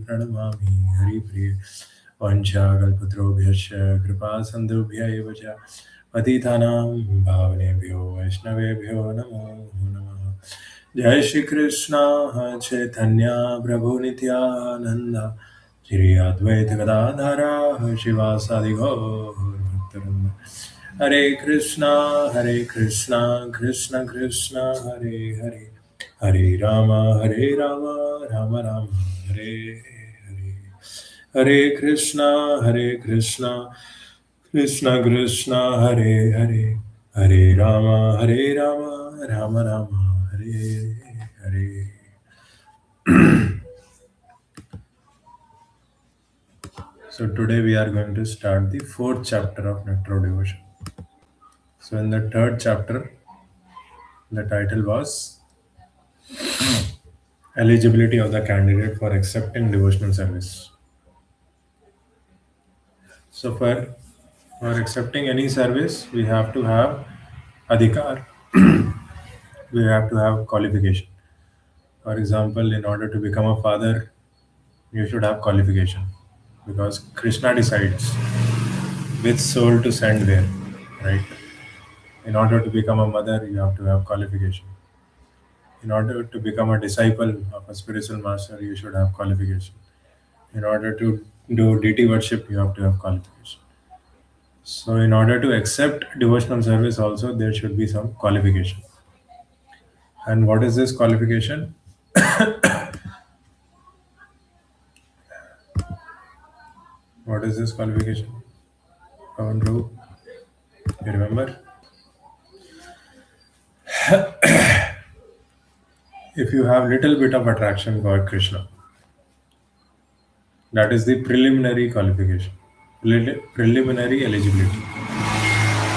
प्रणमामि हरिप्रिये वंशाकल्पतरुभ्यश्च कृपासिन्धुभ्य एव च पतितानां पावनेभ्यो वैष्णवेभ्यो नमो नमः। जय श्री कृष्ण चैतन्य प्रभु नित्यानंद श्री अद्वैत गदाधर शिवासादि गौर भक्तवृंद। हरे कृष्णा कृष्ण कृष्ण हरे हरे हरे राम राम राम हरे हरे। हरे Krishna Krishna Krishna Hare Hare Hare Ram Ram Ram Hare Hare. So today we are going to start the fourth chapter of Nectar devotion. So in the third chapter, the title was eligibility of the candidate for accepting devotional service. So for accepting any service, we have to have adhikar. We have to have qualification. For example, in order to become a father, you should have qualification because Krishna decides which soul to send where, right? In order to become a mother, you have to have qualification. In order to become a disciple of a spiritual master, you should have qualification. In order to do deity worship, you have to have qualification. So, in order to accept devotional service, also there should be some qualification. And what is this qualification? What is this qualification? Pawan Prabhu, you remember? If you have little bit of attraction for Krishna, that is the preliminary qualification, preliminary eligibility.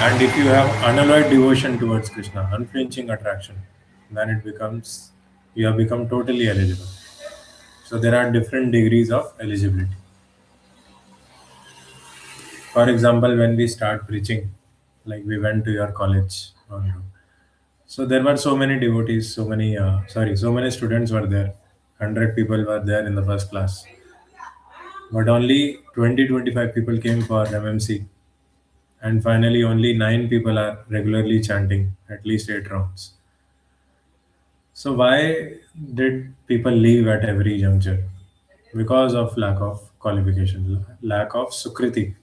And if you have unalloyed devotion towards Krishna, unflinching attraction, then it becomes you have become totally eligible. So there are different degrees of eligibility. For example, when we start preaching, like we went to your college, so there were so many devotees, so many students were there. 100 people were there in the first class, but only 20-25 people came for MMC, and finally only 9 people are regularly chanting at least 8 rounds. So why did people leave at every juncture? Because of lack of qualification, lack of sukriti.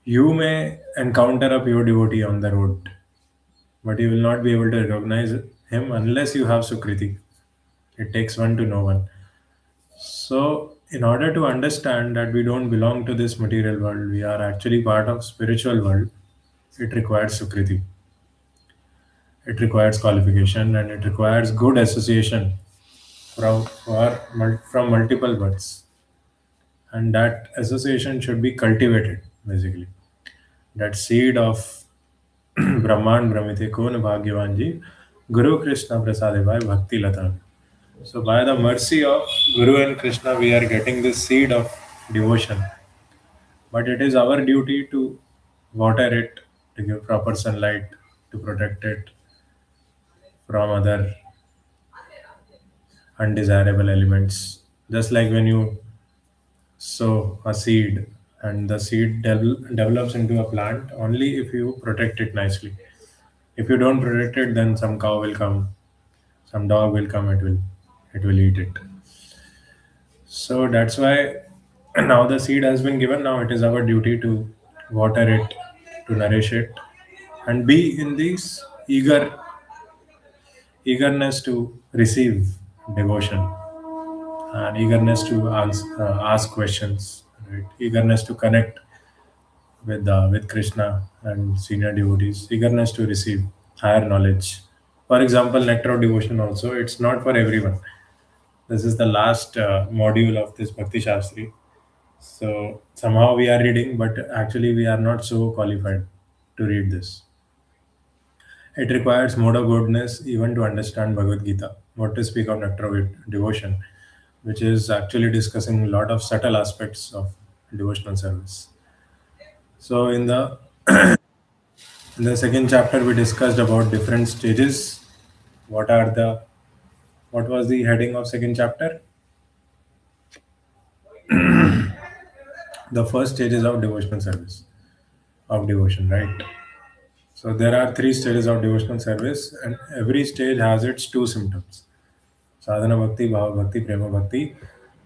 You may encounter a pure devotee on the road, but you will not be able to recognize him unless you have sukriti. It takes one to know one. So, in order to understand that we don't belong to this material world, we are actually part of spiritual world. It requires sukriti. It requires qualification and it requires good association from multiple births, and that association should be cultivated basically. That seed of brahman brahmite kon bhagyavan ji guru krishna prasade by bhakti lata. So by the mercy of guru and krishna we are getting this seed of devotion, but it is our duty to water it, to give proper sunlight, to protect it from other undesirable elements. Just like when you sow a seed and the seed develops into a plant only if you protect it nicely. If you don't protect it, then some cow will come, some dog will come, it will eat it. So that's why now the seed has been given. Now it is our duty to water it, to nourish it, and be in this eagerness to receive devotion and eagerness to ask questions, right? Eagerness to connect with Krishna and senior devotees, eagerness to receive higher knowledge. For example, nectar devotion also, it's not for everyone. This is the last module of this Bhakti Shastri. So somehow we are reading, but actually we are not so qualified to read this. It requires mode of goodness even to understand Bhagavad Gita. What to speak of nectar devotion, which is actually discussing a lot of subtle aspects of devotional service. So in the second chapter, we discussed about different stages. What are the what was the heading of second chapter? The first stages of devotional service, of devotion, right? So there are three stages of devotional service, and every stage has its two symptoms: sadhana bhakti, bhava bhakti, prema bhakti.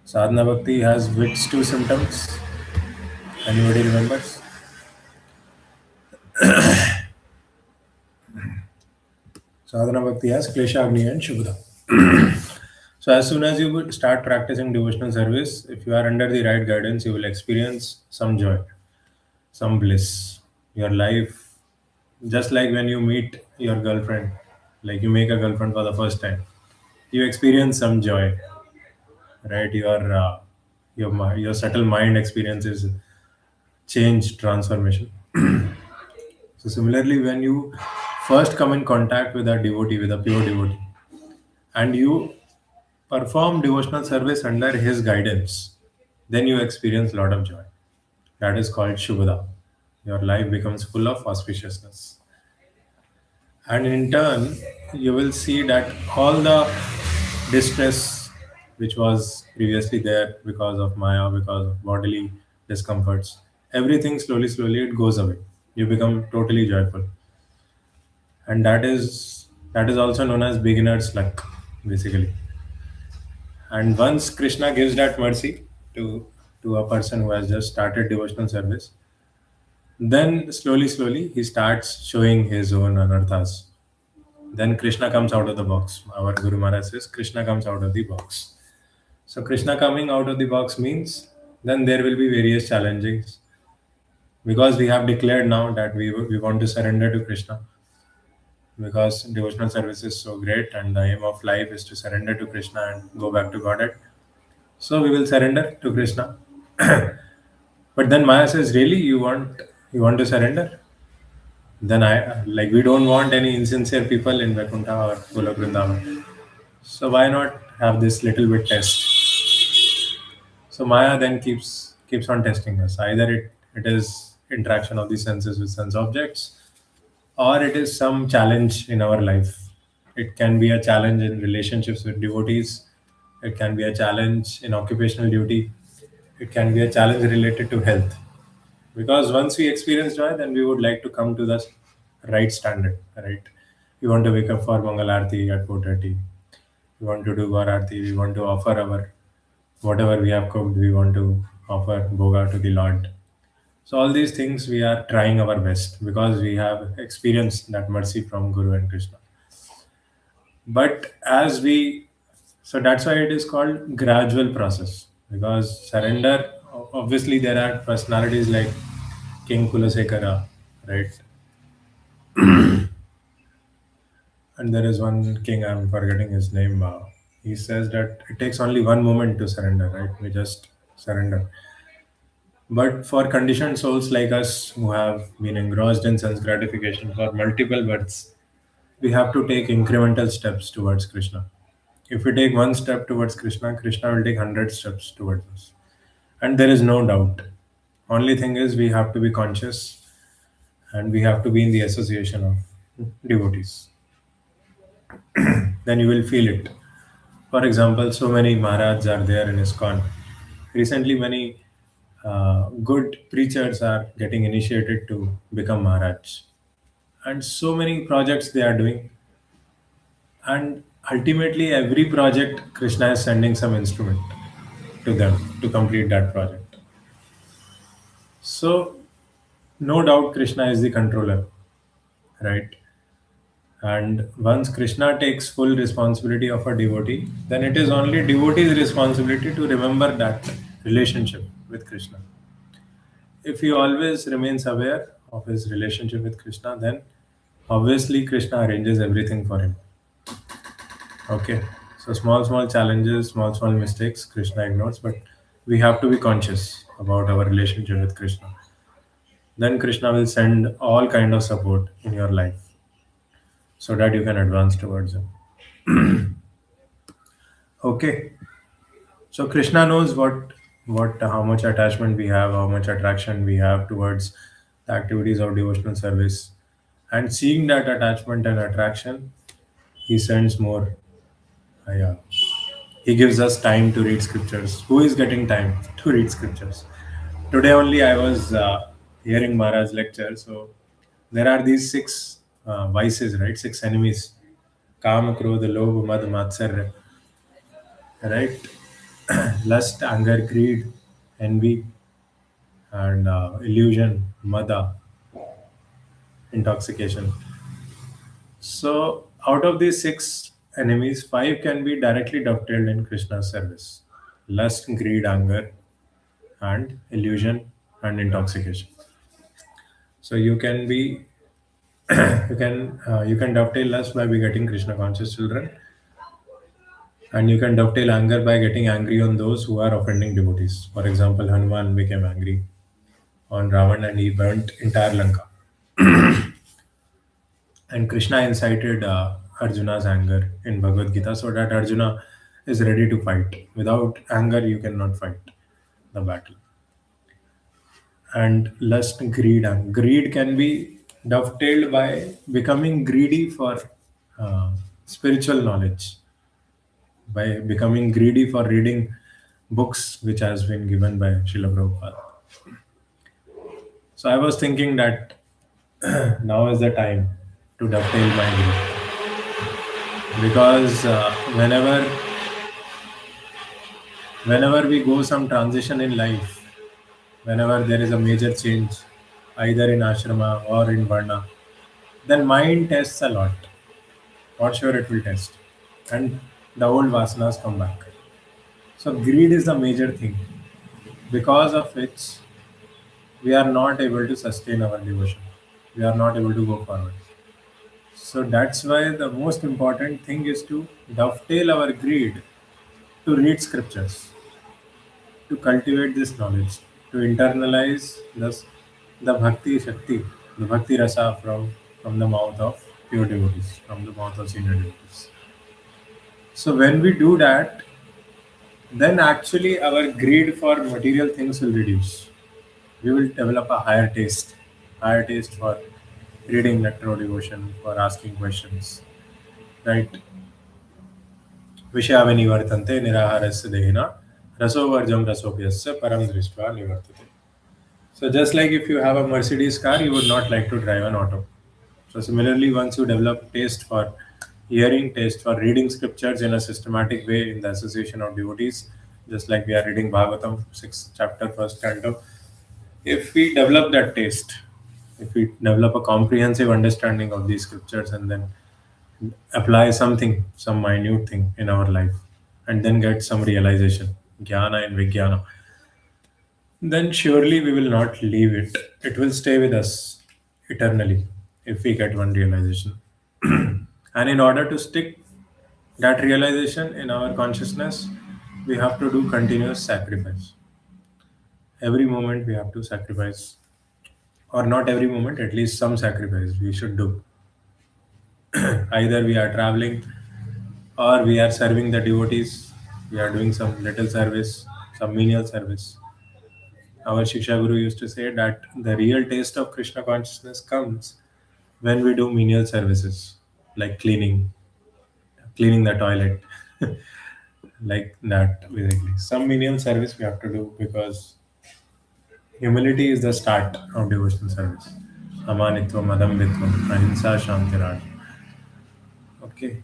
Sadhana bhakti has which two symptoms? Anybody remembers? Sadhana bhakti has klesha, agni, and shubhada. So as soon as you would start practicing devotional service, if you are under the right guidance, you will experience some joy, some bliss. Your life, just like when you meet your girlfriend, like you make a girlfriend for the first time, you experience some joy, right? Your subtle mind experiences change, transformation. So similarly, when you first come in contact with a devotee, with a pure devotee, and you perform devotional service under his guidance, then you experience a lot of joy. That is called Shubhada. Your life becomes full of auspiciousness. And in turn, you will see that all the distress which was previously there because of Maya, because of bodily discomforts, everything slowly, slowly it goes away. You become totally joyful. And that is also known as beginner's luck, basically. And once Krishna gives that mercy to a person who has just started devotional service, then slowly, slowly he starts showing his own anarthas. Then Krishna comes out of the box. Our Guru Maharaj says Krishna comes out of the box. So Krishna coming out of the box means then there will be various challenges, because we have declared now that we want to surrender to Krishna, because devotional service is so great and the aim of life is to surrender to Krishna and go back to Godhead. So we will surrender to Krishna. But then Maya says, really, you want to surrender? Then I like we don't want any insincere people in Vaikuntha or Golok Vrindavan. So why not have this little bit test? So Maya then keeps on testing us. Either it is interaction of the senses with sense objects, or it is some challenge in our life. It can be a challenge in relationships with devotees. It can be a challenge in occupational duty. It can be a challenge related to health. Because once we experience joy, then we would like to come to the right standard, right? We want to wake up for Mangal Aarti at 4:30. We want to do Gaur Aarti. We want to offer our whatever we have cooked. We want to offer Bhoga to the Lord. So all these things we are trying our best because we have experienced that mercy from Guru and Krishna. But as we, so that's why it is called gradual process, because surrender, obviously there are personalities like King Kulasekara, right? And there is one king, I'm forgetting his name. He says that it takes only one moment to surrender, right? We just surrender. But for conditioned souls like us who have been engrossed in sense gratification for multiple births, we have to take incremental steps towards Krishna. If we take one step towards Krishna, Krishna will take 100 steps towards us. And there is no doubt. Only thing is, we have to be conscious and we have to be in the association of devotees. Then you will feel it. For example, so many Maharajas are there in ISKCON. Recently, many good preachers are getting initiated to become Maharaj. And so many projects they are doing. And ultimately, every project, Krishna is sending some instrument to them to complete that project. So, no doubt, Krishna is the controller, right? And once Krishna takes full responsibility of a devotee, then it is only devotee's responsibility to remember that relationship with Krishna. If he always remains aware of his relationship with Krishna, then obviously Krishna arranges everything for him. Okay. So small, small challenges, small, small mistakes, Krishna ignores, but we have to be conscious about our relationship with Krishna. Then Krishna will send all kind of support in your life so that you can advance towards him. Okay. So Krishna knows what how much attachment we have, how much attraction we have towards the activities of devotional service. And seeing that attachment and attraction, he sends more. Yeah. He gives us time to read scriptures. Who is getting time to read scriptures? Today only I was hearing Maharaj's lecture. So there are these six vices, right? Six enemies: Kam, Krodha, Lobh, Mad, Matsarya, right? Lust, anger, greed, envy, and illusion, Mada, intoxication. So out of these six enemies, five can be directly dovetailed in Krishna's service: lust, greed, anger, and illusion and intoxication. So you can dovetail lust by begetting Krishna conscious children, and you can dovetail anger by getting angry on those who are offending devotees. For example, Hanuman became angry on Ravan and he burnt entire Lanka. And Krishna incited Arjuna's anger in Bhagavad Gita so that Arjuna is ready to fight. Without anger, you cannot fight the battle. And lust, greed, and greed can be dovetailed by becoming greedy for spiritual knowledge, by becoming greedy for reading books which has been given by Srila Prabhupada. So I was thinking that now is the time to dovetail my greed, because whenever we go some transition in life, whenever there is a major change, either in ashrama or in varna, then mind tests a lot. For sure, it will test, and the old vasanas come back. So greed is the major thing, because of which we are not able to sustain our devotion. We are not able to go forward. So that's why the most important thing is to dovetail our greed, to read scriptures, to cultivate this knowledge, to internalize the bhakti shakti, the bhakti rasa from the mouth of pure devotees, from the mouth of senior devotees. So when we do that, then actually our greed for material things will reduce. We will develop a higher taste for reading nectar devotion, for asking questions, right? विषयावनि वर्तन्ते निराहारस्य देहिना रसोवर्जं रसोप्यस्य param दृष्ट्वा निवर्तते. So just like if you have a Mercedes car, you would not like to drive an auto. So similarly, once you develop taste for hearing, taste for reading scriptures in a systematic way in the association of devotees, just like we are reading Bhagavatam, 6th chapter, 1st canto, if we develop that taste, if we develop a comprehensive understanding of these scriptures and then apply something, some minute thing in our life, and then get some realization, jnana and vijnana, then surely we will not leave it. It will stay with us eternally if we get one realization. And in order to stick that realization in our consciousness, we have to do continuous sacrifice. Every moment we have to sacrifice, or not every moment, at least some sacrifice we should do. Either we are traveling or we are serving the devotees, we are doing some little service, some menial service. Our Shiksha Guru used to say that the real taste of Krishna consciousness comes when we do menial services, like cleaning the toilet, like that basically. Some menial service we have to do, because humility is the start of devotional service. Amanitvam, adambitvam, ahimsa, shantiraj. Okay,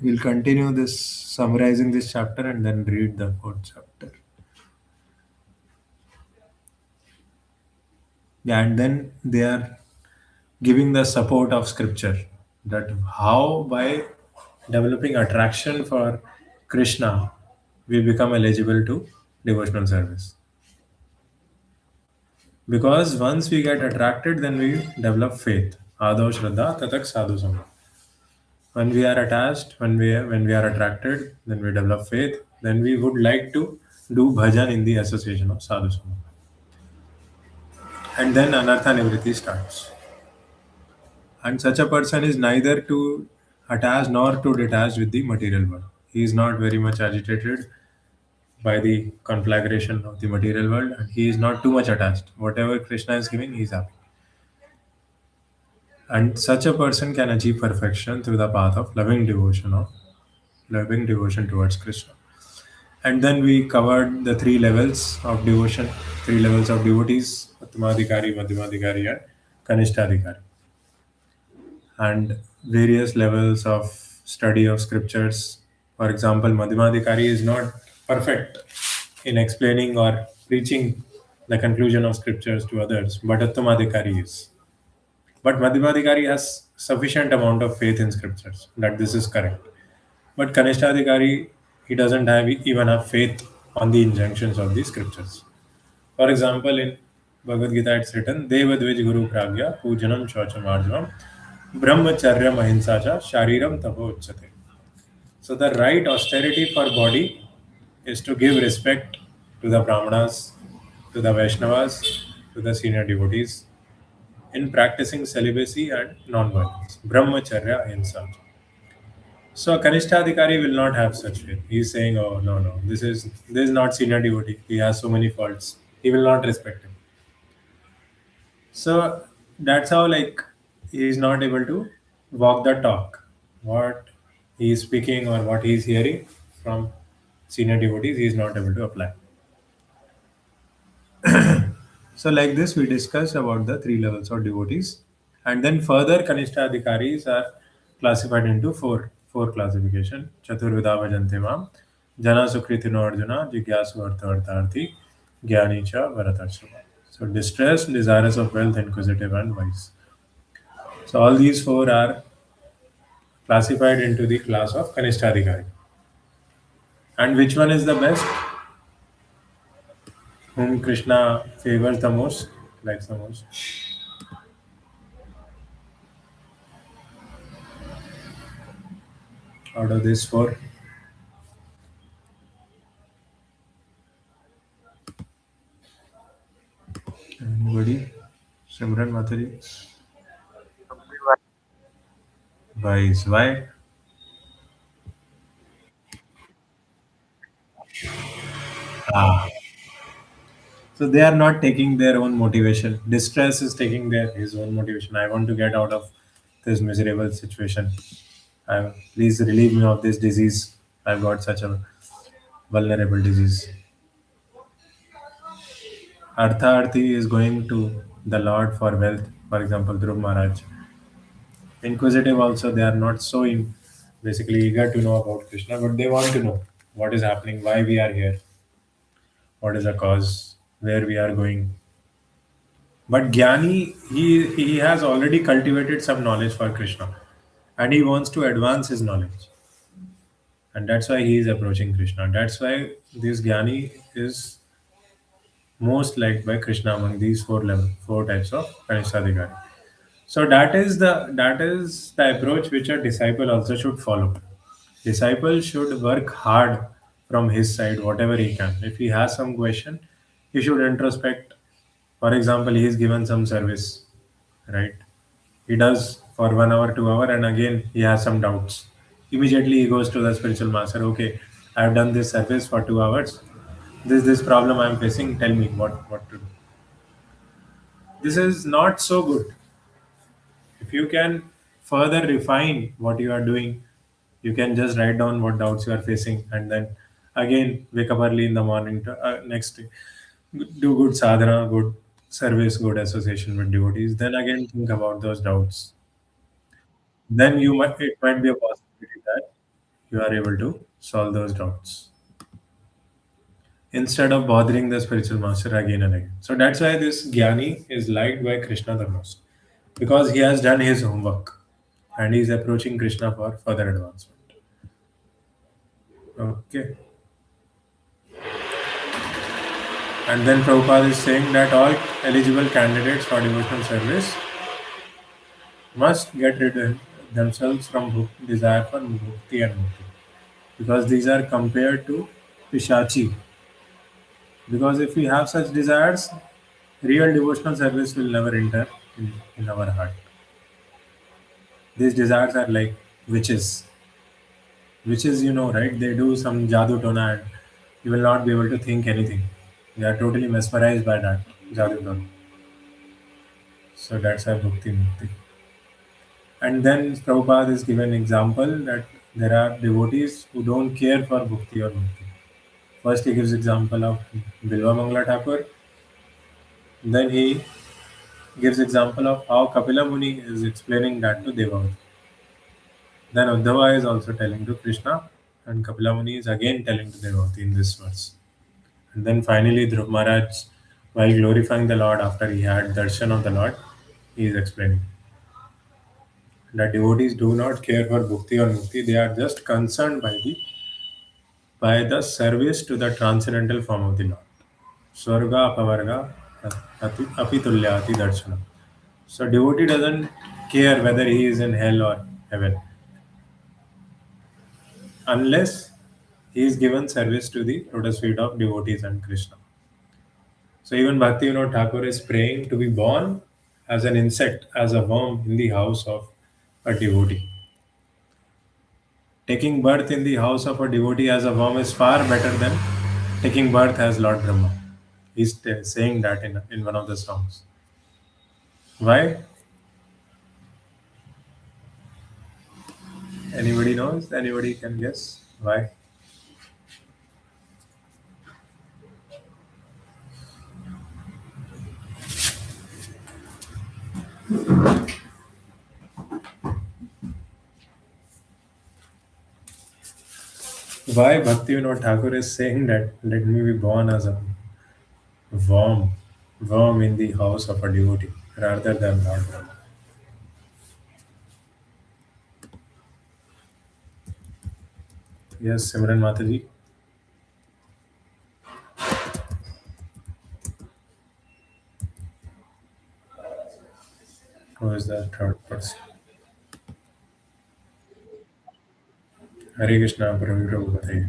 we'll continue this summarizing this chapter and then read the fourth chapter. Yeah, and then they are giving the support of scripture, that how by developing attraction for Krishna we become eligible to devotional service. Because once we get attracted, then we develop faith. Ado Shraddha Tatak Sadhu Sangha. When we are attached, when we are attracted, then we develop faith. Then we would like to do bhajan in the association of Sadhu Sangha. And then Anartha Nivritti starts. And such a person is neither too attached nor too detached with the material world. He is not very much agitated by the conflagration of the material world, and he is not too much attached. Whatever Krishna is giving, he is happy. And such a person can achieve perfection through the path of loving devotion of loving devotion towards Krishna. And then we covered the three levels of devotion, three levels of devotees: Uttamadhikari, Madhyamadhikari, and Kanishtadhikari, and various levels of study of scriptures. For example, Madhyamadhikari is not perfect in explaining or preaching the conclusion of scriptures to others, but Uttamadhikari is. But Madhyamadhikari has sufficient amount of faith in scriptures that this is correct. But Kanishtadhikari, he doesn't even have faith on the injunctions of the scriptures. For example, in Bhagavad Gita, it's written, Deva Dvij Guru Pragya, Pujanam Shocham Arjavam, Brahmacharya Mahinsacha, Shariram Tapo Uchate. So the right austerity for body is to give respect to the Brahmanas, to the Vaishnavas, to the senior devotees in practicing celibacy and non-violence. Brahmacharya Ahimsa. So a Kanishtadhikari will not have such faith. He is saying, "Oh no, this is not senior devotee. He has so many faults. He will not respect him." So that's how like he is not able to walk the talk. What he is speaking or what he is hearing from senior devotees, he is not able to apply. So like this, we discussed about the three levels of devotees, and then further Kanishtadhikaris are classified into four classification. Chaturvida Bhajante Mam, Jana Sukritino Arjuna, Jigyasu Artharthi, Gyani Cha Bharatarshava. So distressed, desirous of wealth, inquisitive, and wise. So all these four are classified into the class of Kanishtadhikari. And which one is the best? Whom Krishna favors the most, likes the most? Out of these four, anybody? Simran Matari? Wise. Why? Ah. So they are not taking their own motivation. Distress is taking his own motivation. I want to get out of this miserable situation. Please relieve me of this disease. I've got such a vulnerable disease. Artha is going to the Lord for wealth. For example, Dhruv Maharaj. Inquisitive also, they are not so basically eager to know about Krishna, but they want to know what is happening, why we are here, what is the cause, where we are going. But Gyani, he has already cultivated some knowledge for Krishna, and he wants to advance his knowledge, and that's why he is approaching Krishna. That's why this Gyani is most liked by Krishna among these four types of Kanishadhikari. So that is the approach which a disciple also should follow. Disciple should work hard from his side, whatever he can. If he has some question, he should introspect. For example, he is given some service, right? He does for 1 hour, 2 hour, and again he has some doubts. Immediately he goes to the spiritual master. Okay, I have done this service for 2 hours. This problem I am facing. Tell me what to do. This is not so good. If you can further refine what you are doing, you can just write down what doubts you are facing, and then again wake up early in the morning to next day, do good sadhana, good service, good association with devotees. Then again think about those doubts. Then it might be a possibility that you are able to solve those doubts instead of bothering the spiritual master again and again. So that's why this Gyani is liked by Krishna the most, because he has done his homework and he is approaching Krishna for further advancement. Okay. And then Prabhupada is saying that all eligible candidates for devotional service must get rid of themselves from desire for mukti and mukti, because these are compared to pishachi. Because if we have such desires, real devotional service will never enter in our heart. These desires are like witches. Witches, right? They do some jadoo tona and you will not be able to think anything. You are totally mesmerized by that jadoo tona. So that's why bhakti mukti. And then Prabhupada is given example that There are devotees who don't care for bhakti or mukti. First, he gives example of Bilva Mangla Thakur. Then he gives example of how Kapila Muni is explaining that to Devavati. Then Uddhava is also telling to Krishna, and Kapila Muni is again telling to Devavati in this verse. And then finally, Dhruv Maharaj, while glorifying the Lord after he had darshan of the Lord, he is explaining that devotees do not care for bhakti or mukti; they are just concerned by the service to the transcendental form of the Lord. Swarga apavarga apitulyati darshana. So devotee doesn't care whether he is in hell or heaven unless he is given service to the lotus feet of devotees and Krishna. So even Bhakti Vinod Thakur is praying to be born as an insect, as a worm in the house of a devotee. Taking birth in the house of a devotee as a worm is far better than taking birth as Lord Brahma. He's saying that in one of the songs. Why? Anybody knows? Anybody can guess? Why? Why Bhakti Vinod Thakur is saying that let me be born as a worm, worm in the house of a devotee rather than Lord Brahma. Yes, Simran Mataji, who is the third person? Hare Krishna, Prabhu Prabhu बताइए.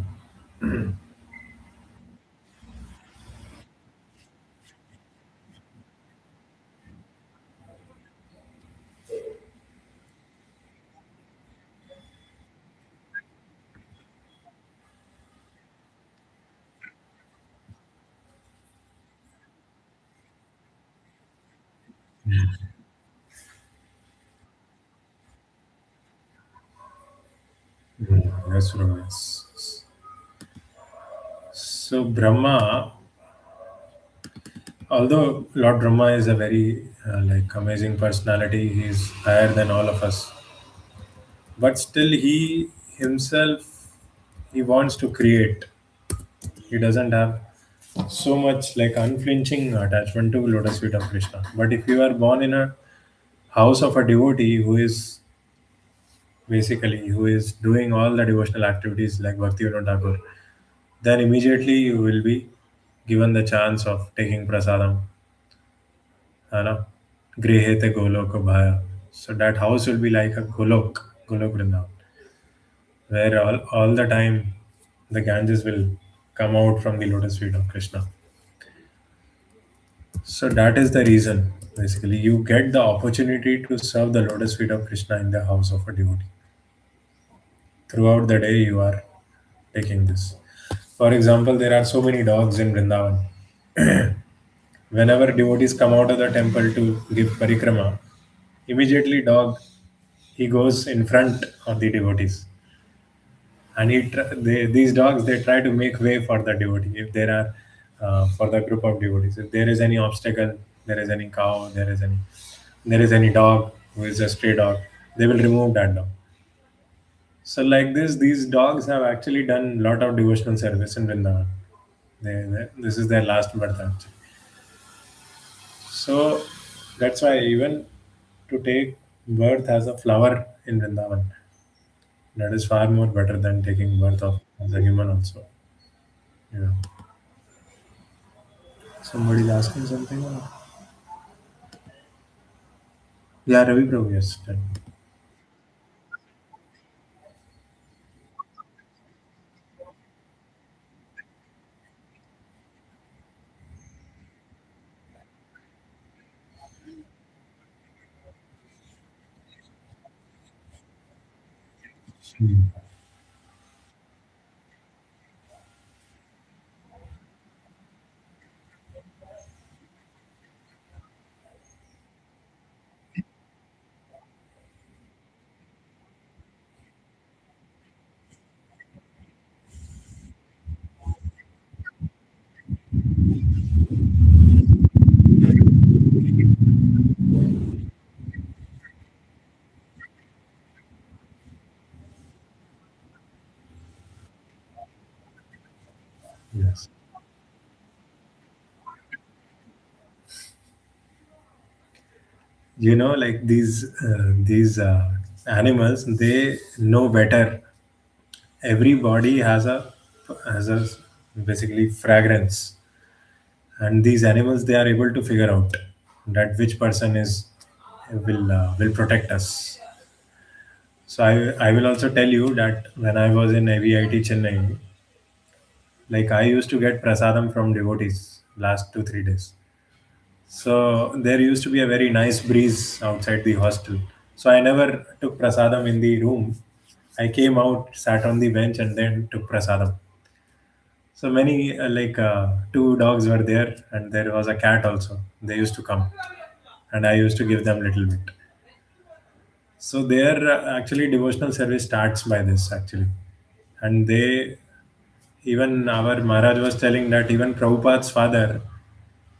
Yes, Prabhu, yes. So Brahma, although Lord Brahma is a very like amazing personality, he is higher than all of us. But still, he himself he wants to create. He doesn't have so much like unflinching attachment to lotus feet of Krishna. But if you are born in a house of a devotee who is doing all the devotional activities like Bhakti Vinod Thakur, then immediately you will be given the chance of taking prasadam, है ना? Grihete golok bhaya. So that house will be like a golok Vrindavan, where all the time the Ganges will come out from the lotus feet of Krishna. So that is the reason. Basically, you get the opportunity to serve the lotus feet of Krishna in the house of a devotee. Throughout the day, you are taking this. For example, there are so many dogs in Vrindavan. Whenever devotees come out of the temple to give parikrama, immediately he goes in front of the devotees, and these dogs they try to make way for the devotee if there are for the group of devotees. If there is any obstacle, there is any cow, there is any dog who is a stray dog, they will remove that dog. So like this, these dogs have actually done a lot of devotional service in Vrindavan. This is their last birth actually. So that's why even to take birth as a flower in Vrindavan, that is far more better than taking birth of as a human also. Yeah. Somebody's asking something. Yeah, Ravi Prabhu, yes. Tell me. Yes. Like these animals, they know better. Every body has a basically fragrance, and these animals, they are able to figure out that which person is will protect us. So I will also tell you that when I was in AVIT Chennai, like I used to get prasadam from devotees last 2 3 days. So there used to be a very nice breeze outside the hostel. So I never took prasadam in the room. I came out, sat on the bench, and then took prasadam. So many two dogs were there, and there was a cat also. They used to come, and I used to give them little bit. So their actually devotional service starts by this actually, and they even our Maharaj was telling that even Prabhupada's father,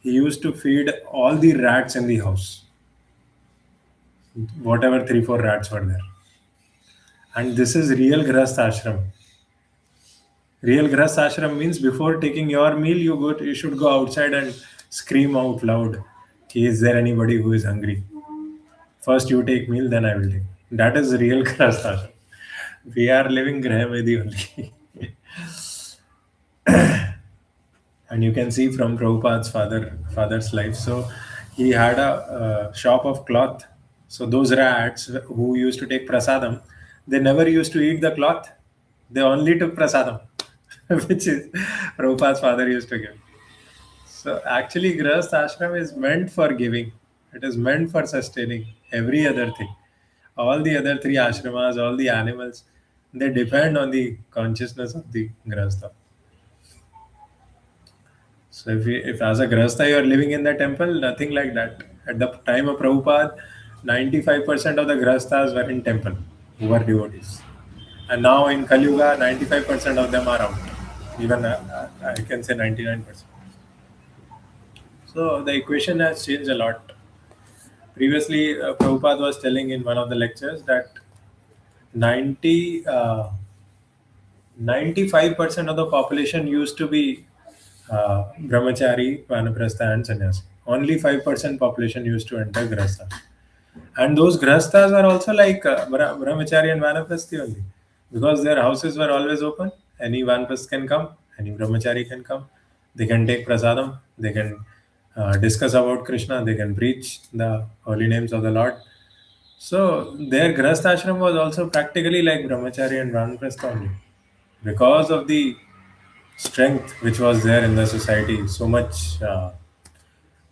he used to feed all the rats in the house, whatever 3 4 rats were there. And this is real Grahast ashram. Real Grahast ashram means before taking your meal, you should go outside and scream out loud. "Ki, is there anybody who is hungry? First you take meal, then I will take." That is real Grahast ashram. We are living Grahamedi only. And you can see from Prabhupada's father's life. So he had a shop of cloth. So those rats who used to take prasadam, they never used to eat the cloth. They only took prasadam, which is Prabhupada's father used to give. So actually, Grahast ashram is meant for giving. It is meant for sustaining every other thing. All the other three ashramas, all the animals, they depend on the consciousness of the Grahastha. So if as a Grahastha you are living in the temple, nothing like that. At the time of Prabhupada, 95% of the Grahasthas were in temple, who were devotees. And now in Kali Yuga, 95% of them are out. Even I can say 99%. So the equation has changed a lot. Previously, Prabhupada was telling in one of the lectures that 90, 95% of the population used to be brahmachari, vanaprastha, and sannyasi. Only 5% population used to enter grahastha. And those grahasthas are also like brahmachari and vanaprasthi only, because their houses were always open. Any vanaprasth can come, any brahmachari can come. They can take prasadam, they can discuss about Krishna, they can preach the holy names of the Lord. So their grahastha ashram was also practically like brahmachari and vanaprastha only, because of the strength which was there in the society. So much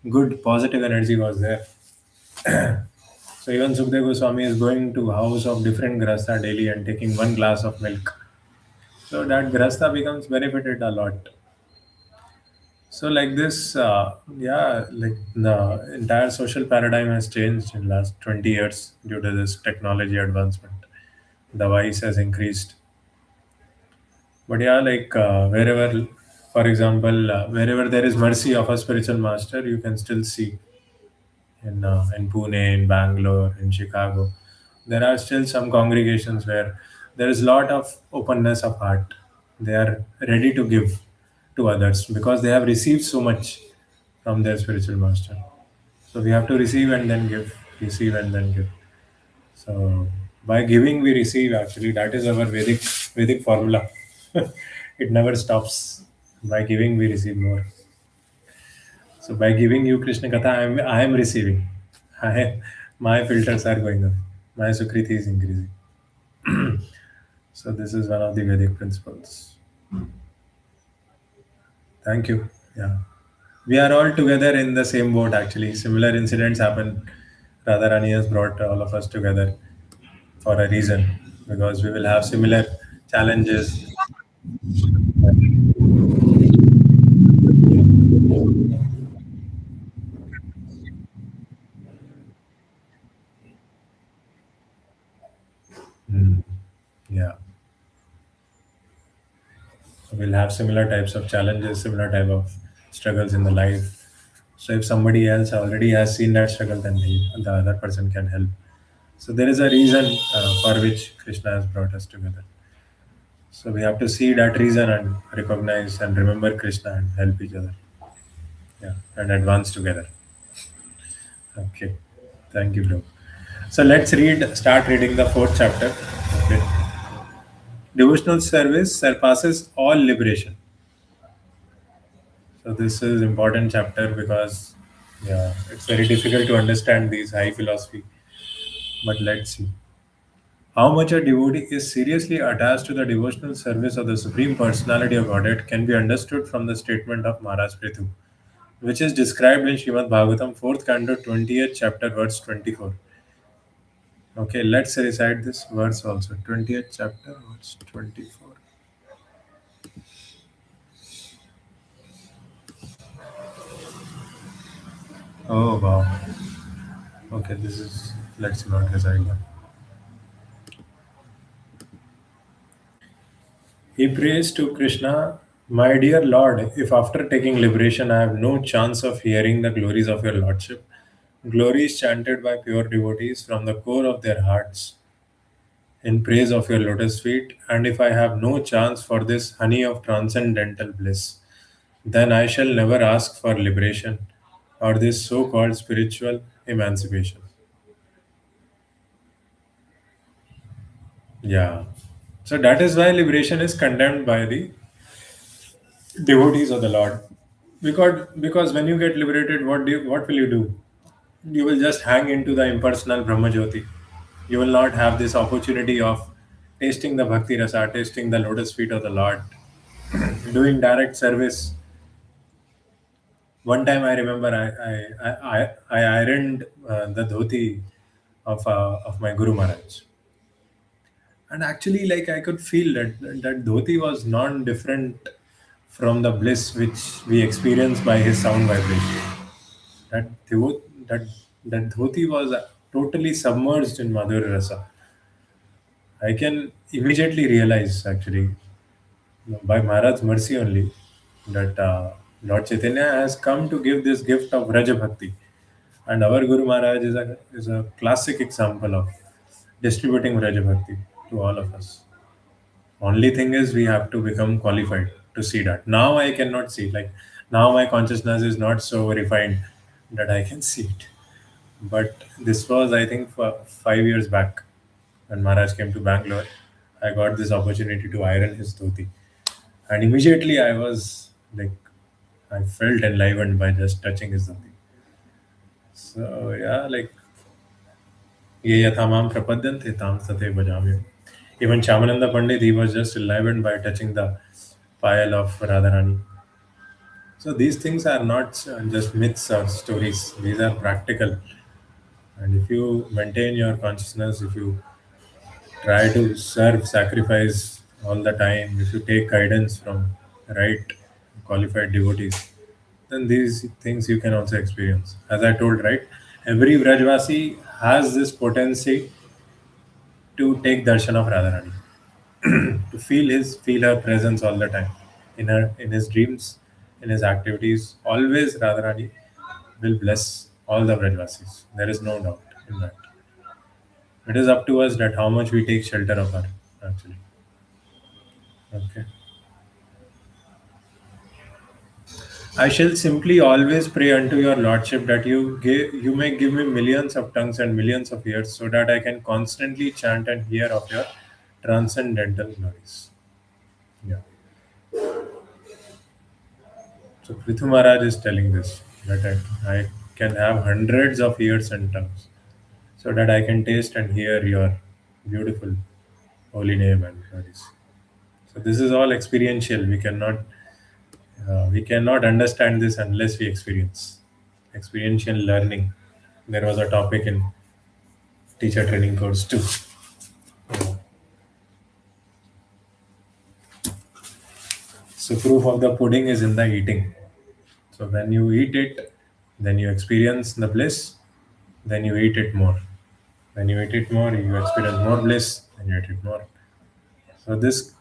good positive energy was there. So even Sukhdev Goswami is going to house of different grasta daily and taking one glass of milk. So that grasta becomes benefited a lot. So like this, yeah, like the entire social paradigm has changed in last 20 years due to this technology advancement. The vice has increased. But yeah, like wherever, for example, wherever there is mercy of a spiritual master, you can still see in Pune, in Bangalore, in Chicago. There are still some congregations where there is a lot of openness of heart. They are ready to give to others because they have received so much from their spiritual master. So we have to receive and then give, receive and then give. So by giving we receive. Actually, that is our Vedic formula. It never stops. By giving we receive more. So by giving you Krishna Katha, I am receiving. My filters are going up. My Sukriti is increasing. So this is one of the Vedic principles. Thank you. Yeah. We are all together in the same boat actually. Similar incidents happen. Radharani has brought all of us together for a reason, because we will have similar challenges. Mm, yeah. We'll have similar types of challenges, similar type of struggles in the life. So if somebody else already has seen that struggle, then the other person can help. So there is a reason for which Krishna has brought us together. So we have to see that reason and recognize and remember Krishna and help each other. Yeah, and advance together. Okay, thank you, bro. So let's start reading the fourth chapter. Okay, devotional service surpasses all liberation. So this is important chapter because, yeah, it's very difficult to understand these high philosophy. But let's see. How much a devotee is seriously attached to the devotional service of the Supreme Personality of Godhead can be understood from the statement of Maharaj Prithu, which is described in Srimad Bhagavatam, 4th canto, 20th chapter, verse 24. Okay, let's recite this verse also. 20th chapter, verse 24. Oh, wow. Okay, this is, let's not recite that. He prays to Krishna, "My dear Lord, if after taking liberation I have no chance of hearing the glories of your Lordship, glories chanted by pure devotees from the core of their hearts in praise of your lotus feet, and if I have no chance for this honey of transcendental bliss, then I shall never ask for liberation or this so called spiritual emancipation." Yeah. So that is why liberation is condemned by the devotees of the Lord. Because when you get liberated, what will you do? You will just hang into the impersonal Brahmajyoti. You will not have this opportunity of tasting the bhakti rasa, tasting the lotus feet of the Lord, doing direct service. One time I remember I ironed the dhoti of my Guru Maharaj, and actually, like, I could feel that dhoti was non-different from the bliss which we experience by his sound vibration. That that dhoti was totally submerged in Madhurya Rasa. I can immediately realize, actually, by Maharaj's mercy only, that Lord Chaitanya has come to give this gift of Raja Bhakti. And our Guru Maharaj is a classic example of distributing Raja Bhakti to all of us. Only thing is, we have to become qualified to see that. Now I cannot see. Like, now my consciousness is not so refined that I can see it. But this was, I think, for 5 years back when Maharaj came to Bangalore. I got this opportunity to iron his dhoti, and immediately I was like, I felt enlivened by just touching his dhoti. So yeah, like, ye yathamam prapadyante tam sate bhajamyo. Even Shamananda Pandit, he was just enlivened by touching the pile of Radharani. So these things are not just myths or stories; these are practical. And if you maintain your consciousness, if you try to serve, sacrifice all the time, if you take guidance from right qualified devotees, then these things you can also experience. As I told, right, every Vrajvasi has this potency to take darshan of Radharani, to feel her presence all the time, in his dreams, in his activities. Always Radharani will bless all the Vrajvasis. There is no doubt in that. It is up to us that how much we take shelter of her, actually. Okay. I shall simply always pray unto your lordship that you may give me millions of tongues and millions of ears, so that I can constantly chant and hear of your transcendental glories. Yeah. So Prithu Maharaj is telling this, that I can have hundreds of ears and tongues, so that I can taste and hear your beautiful holy name and glories. So this is all experiential. We cannot understand this unless we experience. Experiential learning. There was a topic in teacher training course too. So proof of the pudding is in the eating. So when you eat it, then you experience the bliss, then you eat it more. When you eat it more, you experience more bliss, and you eat it more. So this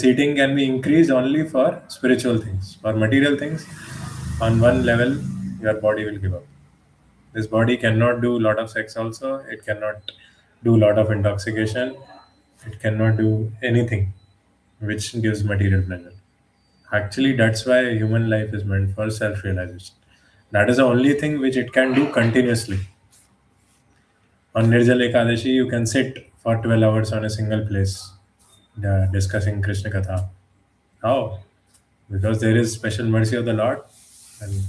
eating can be increased only for spiritual things. For material things, on one level, your body will give up. This body cannot do lot of sex also. It cannot do lot of intoxication. It cannot do anything which gives material pleasure. Actually, that's why human life is meant for self realization. That is the only thing which it can do continuously. On Nirjal Ekadashi, you can sit for 12 hours on a single place discussing Krishna Katha. How? Because there is special mercy of the Lord, and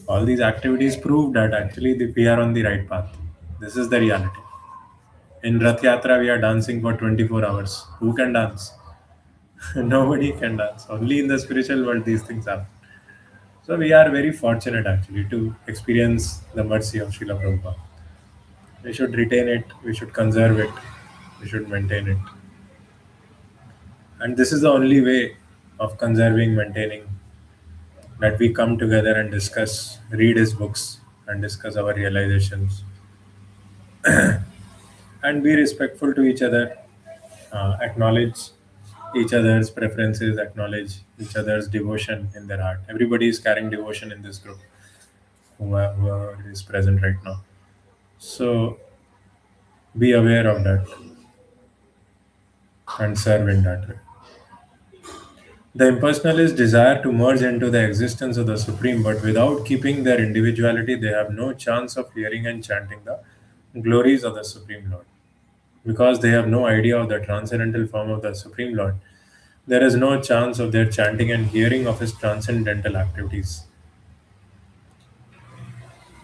all these activities prove that actually we are on the right path. This is the reality. In Rath Yatra, we are dancing for 24 hours. Who can dance? Nobody can dance. Only in the spiritual world these things happen. So we are very fortunate actually to experience the mercy of Srila Prabhupada. We should retain it, we should conserve it, we should maintain it. And this is the only way of conserving, maintaining, that we come together and discuss, read his books, and discuss our realizations, and be respectful to each other, acknowledge each other's preferences, acknowledge each other's devotion in their heart. Everybody is carrying devotion in this group, whoever is present right now. So be aware of that and serve in that way. The impersonalists desire to merge into the existence of the Supreme, but without keeping their individuality, they have no chance of hearing and chanting the glories of the Supreme Lord. Because they have no idea of the transcendental form of the Supreme Lord, there is no chance of their chanting and hearing of his transcendental activities.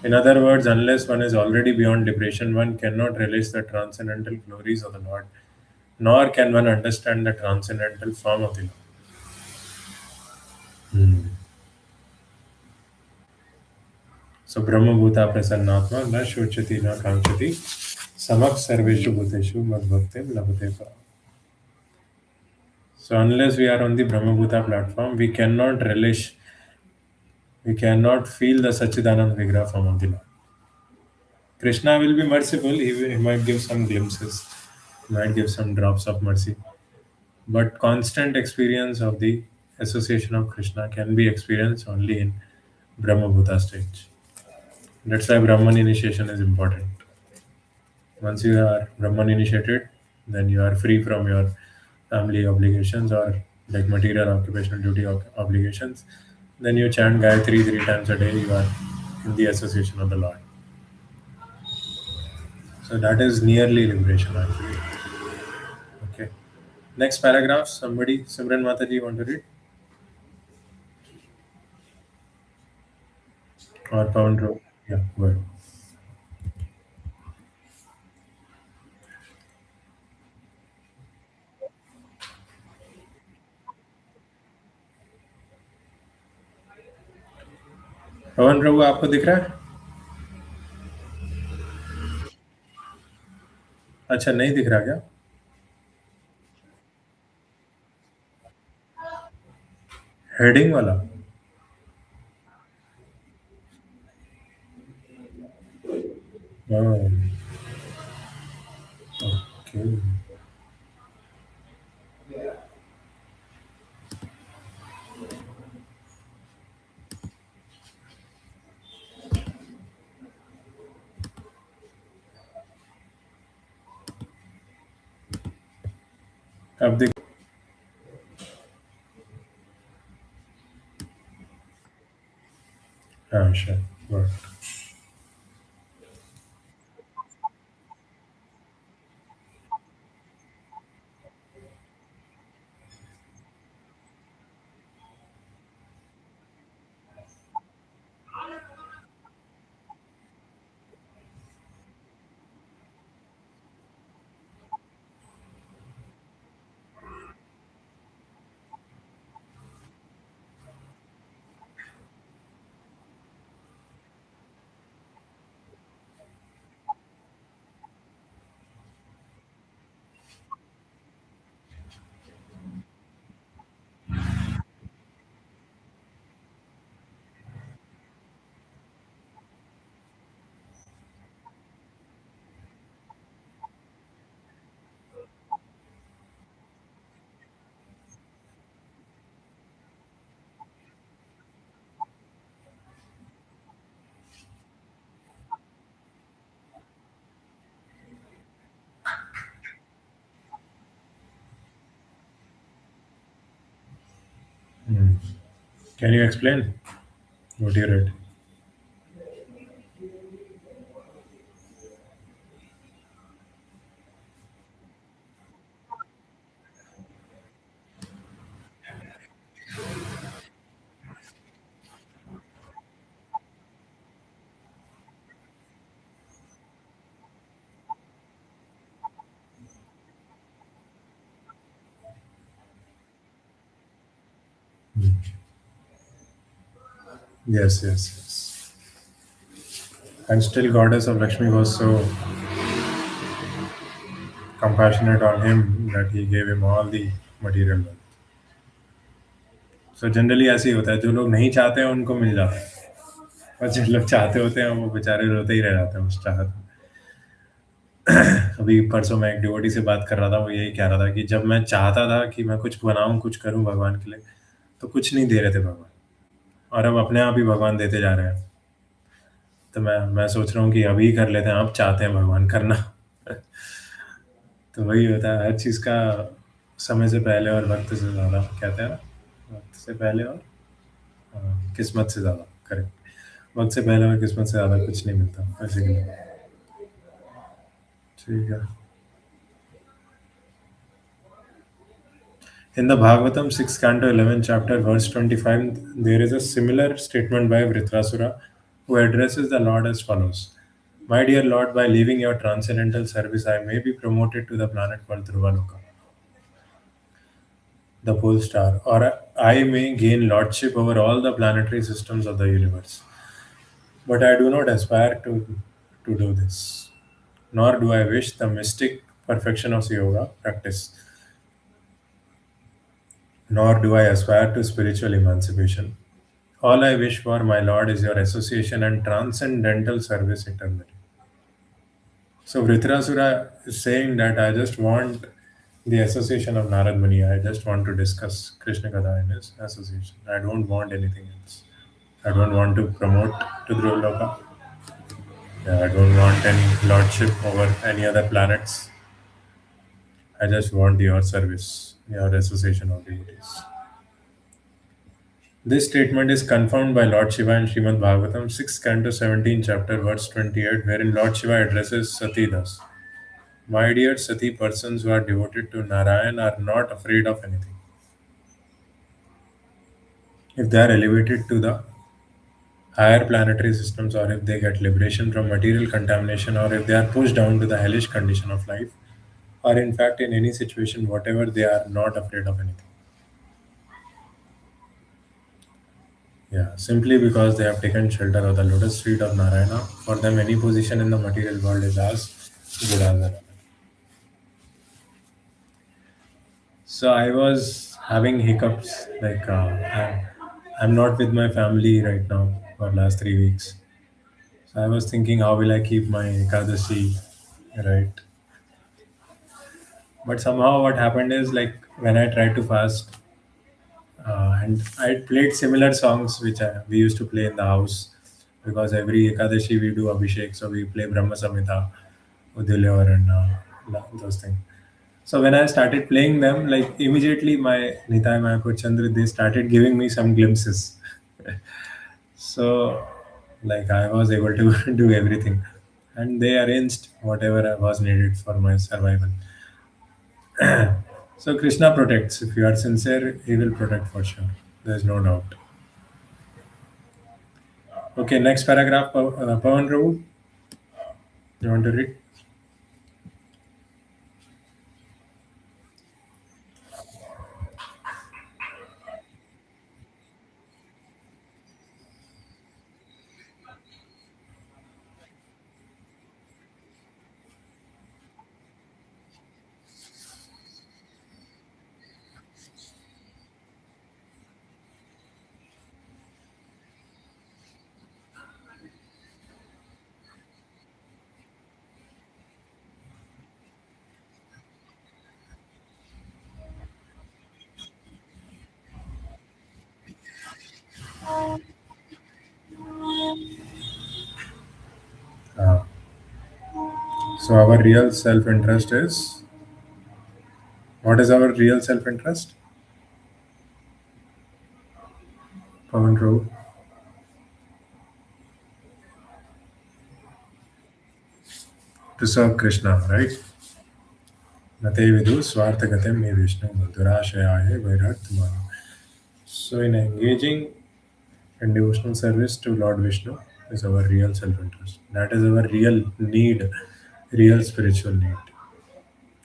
In other words, unless one is already beyond depression, one cannot relish the transcendental glories of the Lord, nor can one understand the transcendental form of the Lord. Hmm. So Brahma Bhuta Prasannatma na Shochati na Kanchati Samak Sarveshu Bhuteshu Madbhaktim Labhate Param. So unless we are on the Brahma Bhuta platform, we cannot feel the Sachidanand Vigraha form of the Lord. Krishna will be merciful, he might give some glimpses, he might give some drops of mercy. But constant experience of the association of Krishna can be experienced only in Brahma Bhuta stage. That's why Brahman initiation is important. Once you are Brahman initiated, then you are free from your family obligations or like material occupational duty obligations. Then you chant Gayatri 3 times a day, you are in the association of the Lord. So that is nearly liberation actually. Okay. Next paragraph, somebody, Simran Mataji, want to read? Or Pawan Ro? Yeah, go ahead. पवन प्रभु आपको दिख रहा है? अच्छा, नहीं दिख रहा क्या? Heading वाला? ओके. अब दिख. हाँ, sure. Can you explain what you read? Yes, yes, yes. And still, goddess of Lakshmi was so compassionate on him that he gave him all the material wealth. So generally ऐसे ही होता है, जो लोग नहीं चाहते हैं उनको मिल जाता है, और जो लोग चाहते होते हैं वो बेचारे रोते ही रह जाते हैं उस चाहत में। अभी परसों मैं एक डिवोटी से बात कर रहा था, वो यही कह रहा था कि जब मैं चाहता था कि मैं कुछ बनाऊं, कुछ करूं भगवान के लिए, तो कुछ नहीं दे रहे थे भगवान, और अब अपने आप ही भगवान देते जा रहे हैं। तो मैं सोच रहा हूँ कि अभी कर लेते हैं, अब चाहते हैं भगवान करना। तो वही होता है हर चीज़ का, समय से पहले और वक्त से ज़्यादा, कहते हैं ना, वक्त से पहले और किस्मत से ज़्यादा, करेक्ट। वक्त से पहले और किस्मत से ज़्यादा कुछ नहीं मिलता बेसिकली। ठीक है। In the Bhagavatam 6th canto 11th chapter verse 25, there is a similar statement by Vritrasura, who addresses the Lord as follows: My dear Lord, by leaving your transcendental service, I may be promoted to the planet called Dhruvaloka, the pole star, or I may gain lordship over all the planetary systems of the universe. But I do not aspire to do this, nor do I wish the mystic perfection of yoga practice, nor do I aspire to spiritual emancipation. All I wish for, my Lord, is your association and transcendental service eternally. So Vritrasura is saying that I just want the association of Narad Muni. I just want to discuss Krishna Katha in his association. I don't want anything else. I don't want to promote to Dhruvaloka. Yeah, I don't want any lordship over any other planets. I just want your service, your association of devotees. This statement is confirmed by Lord Shiva in Srimad Bhagavatam, 6th canto, 17th chapter, verse 28, wherein Lord Shiva addresses Sati thus: My dear Sati, persons who are devoted to Narayan are not afraid of anything. If they are elevated to the higher planetary systems, or if they get liberation from material contamination, or if they are pushed down to the hellish condition of life, or in fact in any situation, whatever, they are not afraid of anything. Yeah, simply because they have taken shelter of the lotus feet of Narayana. For them, any position in the material world is as good as another. So I was having hiccups. Like I'm not with my family right now for last 3 weeks. So I was thinking, how will I keep my Ekadashi, right? But somehow, what happened is, like, when I tried to fast, and I played similar songs which we used to play in the house, because every Ekadashi we do Abhishek, so we play Brahma Samhita, Udilevar, and those things. So when I started playing them, like immediately my Nitai Mayapur Chandra, they started giving me some glimpses. So like I was able to do everything, and they arranged whatever was needed for my survival. So Krishna protects. If you are sincere, he will protect for sure. There's no doubt. Okay, next paragraph, Pawan Ravu, you want to read? Uh, so our real self-interest is, what is our real self-interest? one row to serve Krishna, right? Nate vidu swarthagatem me Vishnu madhurashayaye vairarthamano. So, in engaging in devotional service to Lord Vishnu is our real self-interest. That is our real need, real spiritual need.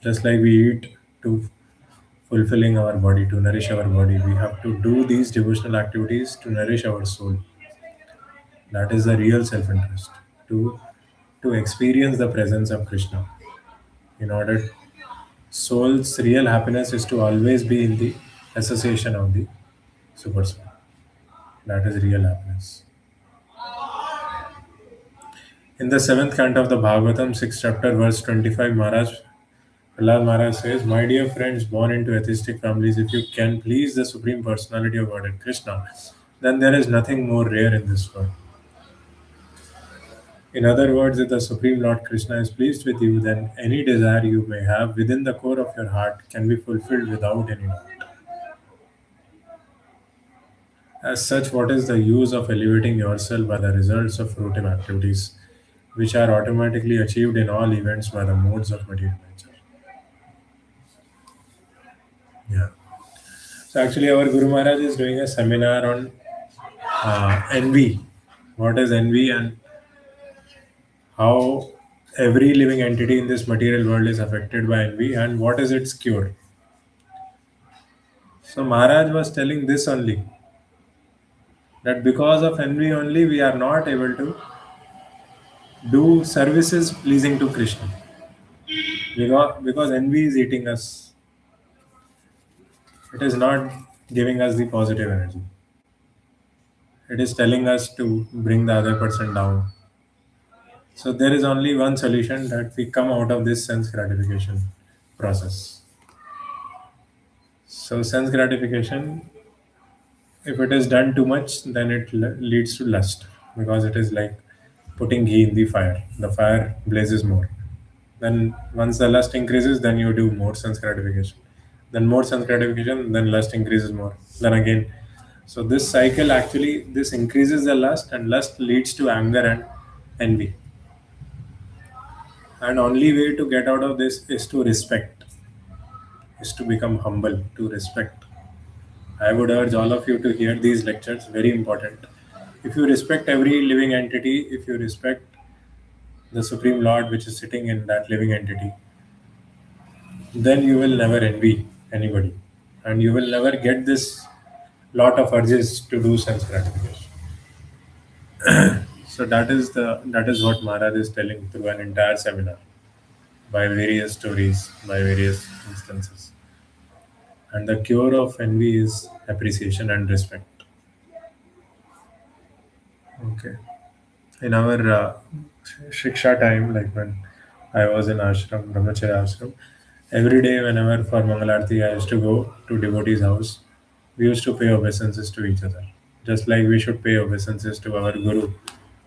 Just like we eat to fulfilling our body, to nourish our body, we have to do these devotional activities to nourish our soul. That is the real self-interest. To to experience the presence of Krishna. In order, soul's real happiness is to always be in the association of the super soul. That is real happiness. In the seventh canto of the Bhagavatam, 6th chapter, verse 25, Prahlad Maharaj says, my dear friends born into atheistic families, if you can please the Supreme Personality of Godhead, Krishna, then there is nothing more rare in this world. In other words, if the Supreme Lord Krishna is pleased with you, then any desire you may have within the core of your heart can be fulfilled without any doubt. As such, what is the use of elevating yourself by the results of fruitive activities, which are automatically achieved in all events by the modes of material nature? Yeah. So actually, our Guru Maharaj is doing a seminar on envy. What is envy and how every living entity in this material world is affected by envy and what is its cure. So Maharaj was telling this only, that because of envy only we are not able to do services pleasing to Krishna. Because envy is eating us. It is not giving us the positive energy. It is telling us to bring the other person down. So there is only one solution, that we come out of this sense gratification process. So sense gratification, if it is done too much, then it leads to lust, because it is like putting ghee in the fire. The fire blazes more. Then once the lust increases, then you do more sense gratification. Then more sense gratification, then lust increases more. Then again. So this cycle actually, this increases the lust, and lust leads to anger and envy. And only way to get out of this is to respect, is to become humble, to respect. I would urge all of you to hear these lectures, very important. If you respect every living entity, if you respect the Supreme Lord which is sitting in that living entity, then you will never envy anybody. And you will never get this lot of urges to do sense gratification. So that is what Maharaj is telling through an entire seminar, by various stories, by various instances. And the cure of envy is appreciation and respect. Okay. In our shiksha time, like when I was in ashram, brahmacharya ashram, every day whenever for Mangalarti I used to go to devotee's house, we used to pay obeisances to each other. Just like we should pay obeisances to our guru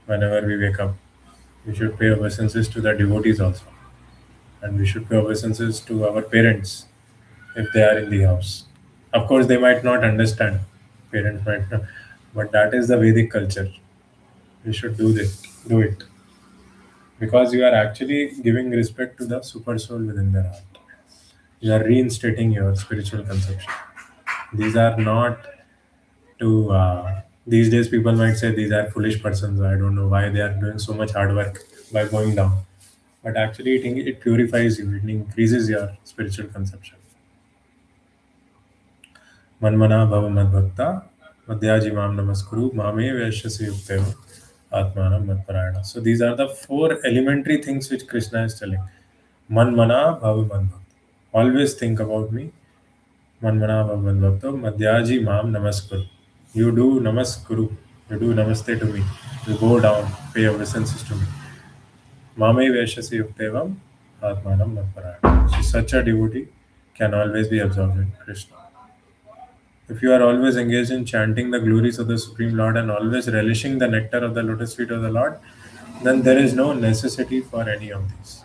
whenever we wake up, we should pay obeisances to the devotees also. And we should pay obeisances to our parents if they are in the house. Of course, they might not understand. Parents might not, but that is the Vedic culture. We should do it, because you are actually giving respect to the super soul within their heart. You are reinstating your spiritual conception. These are not to. These days, people might say these are foolish persons. I don't know why they are doing so much hard work by going down. But actually, it purifies you. It increases your spiritual conception. Manmana bhava madbhakta madhyajimam namaskuru mame vaishyasi yukteva atmanam madparayana. So these are the four elementary things which Krishna is telling. Manmana bhava madbhakta. Always think about me. Manmana bhava madbhakta madhyaji mam namaskuru. You do namaskuru. You do namaste to me. You go down, pay obeisances to me. Mame vaishyasi yuktevam atmanam madparayana. So such a devotee can always be absorbed in Krishna. If you are always engaged in chanting the glories of the Supreme Lord and always relishing the nectar of the lotus feet of the Lord, then there is no necessity for any of these.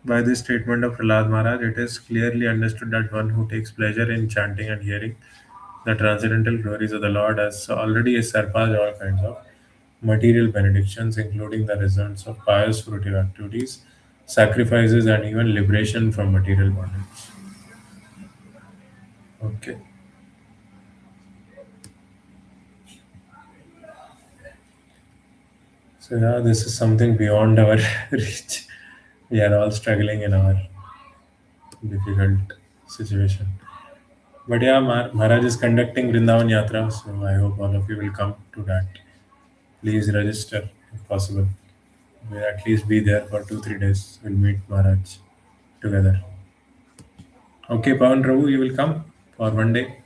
By this statement of Prahlad Maharaj, it is clearly understood that one who takes pleasure in chanting and hearing the transcendental glories of the Lord has already surpassed all kinds of material benedictions, including the results of pious fruitive activities, sacrifices, and even liberation from material bondage. Okay. So, yeah, this is something beyond our reach. We are all struggling in our difficult situation. But yeah, Maharaj is conducting Vrindavan Yatra, so I hope all of you will come to that. Please register if possible. We'll at least be there for 2 3 days. We'll meet Maharaj together. Okay, Pawan Prabhu, you will come for one day.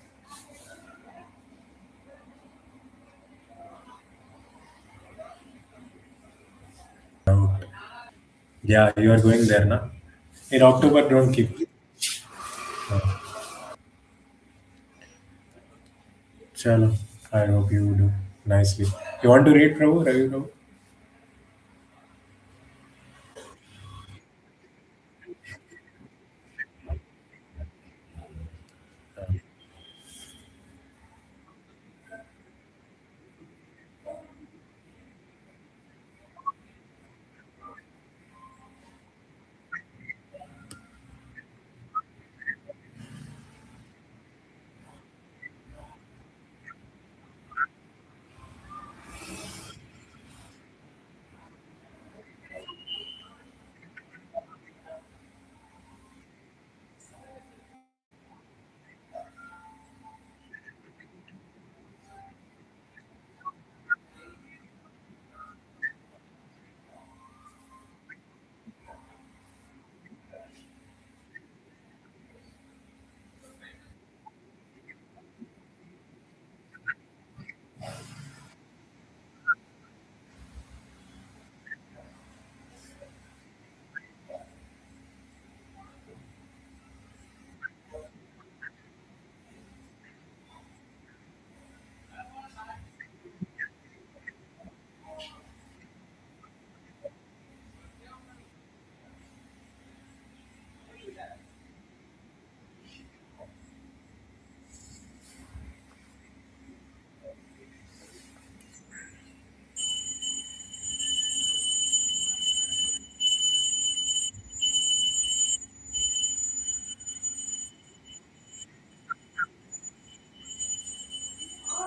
Out. Yeah, you are going there, na? In October, don't keep. Chalo, I hope you do nicely. You want to read Prabhu, Ravi Prabhu?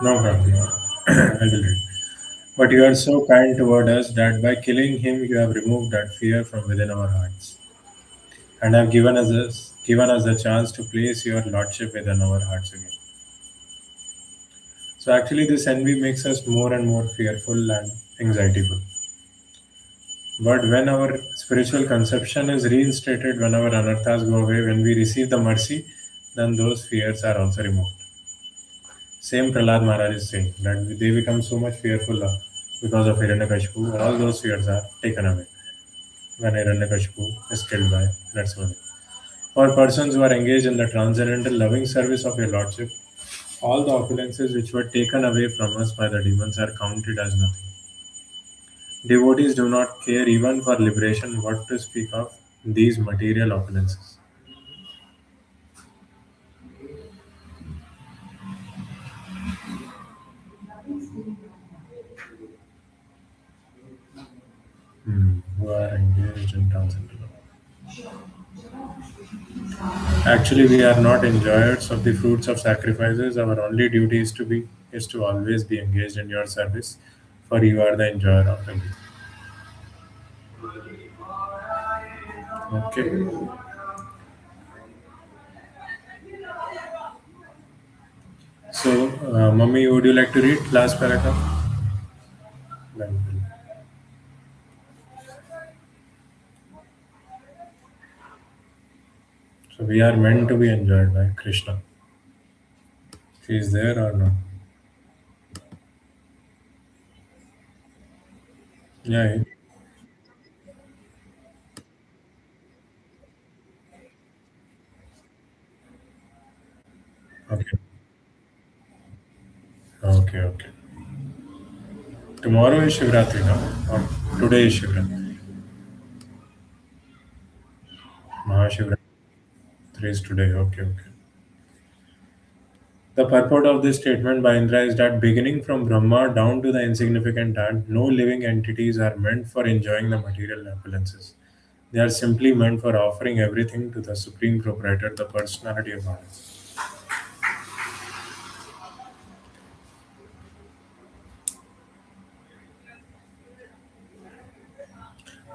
No problem. I will read. But you are so kind toward us that by killing him, you have removed that fear from within our hearts, and have given us the chance to place your lordship within our hearts again. So actually, this envy makes us more and more fearful and anxietyful. But when our spiritual conception is reinstated, when our anarthas go away, when we receive the mercy, then those fears are also removed. Same Prahlad Maharaj is saying that they become so much fearful because of Hiranyakashipu. All those fears are taken away when Hiranyakashipu is killed by Narasimha. For persons who are engaged in the transcendental loving service of your Lordship, all the opulences which were taken away from us by the demons are counted as nothing. Devotees do not care even for liberation, what to speak of these material opulences. Who are engaged in transcendental love. Actually, we are not enjoyers of the fruits of sacrifices. Our only duty is to always be engaged in your service, for you are the enjoyer of everything. Okay. So, Mummy, would you like to read last paragraph? Then so we are meant to be enjoyed by Krishna. She is there or not? Yeah. Okay. Okay. Okay. Tomorrow is Shivratri, no? Or today is Shivratri. phrase today. Okay, okay. The purport of this statement by Indra is that beginning from Brahma down to the insignificant ant, no living entities are meant for enjoying the material opulences. They are simply meant for offering everything to the supreme proprietor, the personality of God.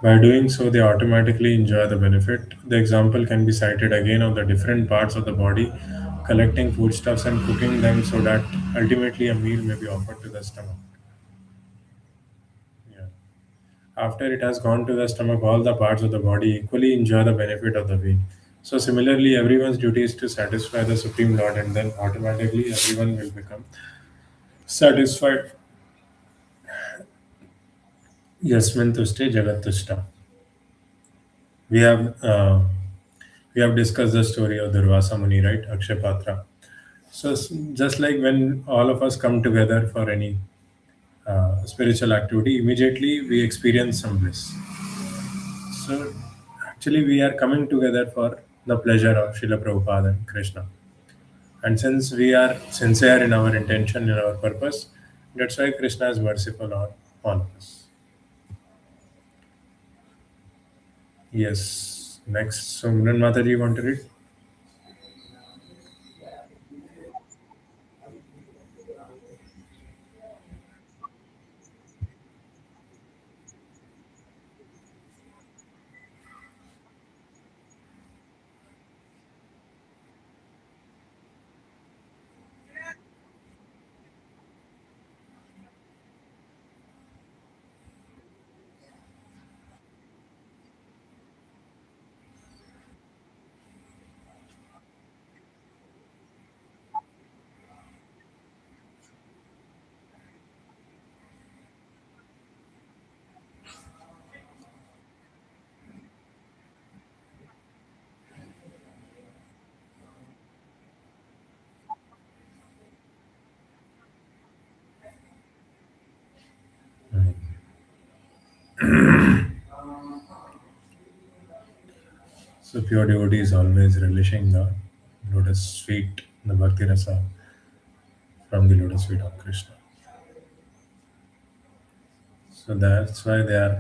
By doing so, they automatically enjoy the benefit. The example can be cited again of the different parts of the body, collecting foodstuffs and cooking them so that ultimately a meal may be offered to the stomach. Yeah. After it has gone to the stomach, all the parts of the body equally enjoy the benefit of the meal. So, similarly, everyone's duty is to satisfy the Supreme Lord, and then automatically everyone will become satisfied. Yasmin Tushte Jagat Tushta. We have uh, we have discussed the story of Durvasa Muni, right? Akshay Patra. So just like when all of us come together for any spiritual activity, immediately we experience some bliss. So actually, we are coming together for the pleasure of Srila Prabhupada and Krishna. And since we are sincere in our intention, in our purpose, that's why Krishna is merciful on all of us. Yes. Next, Sumran Mataji, you want to read? So pure devotee is always relishing the lotus feet, the bhakti rasa from the lotus feet of Krishna. So that's why they are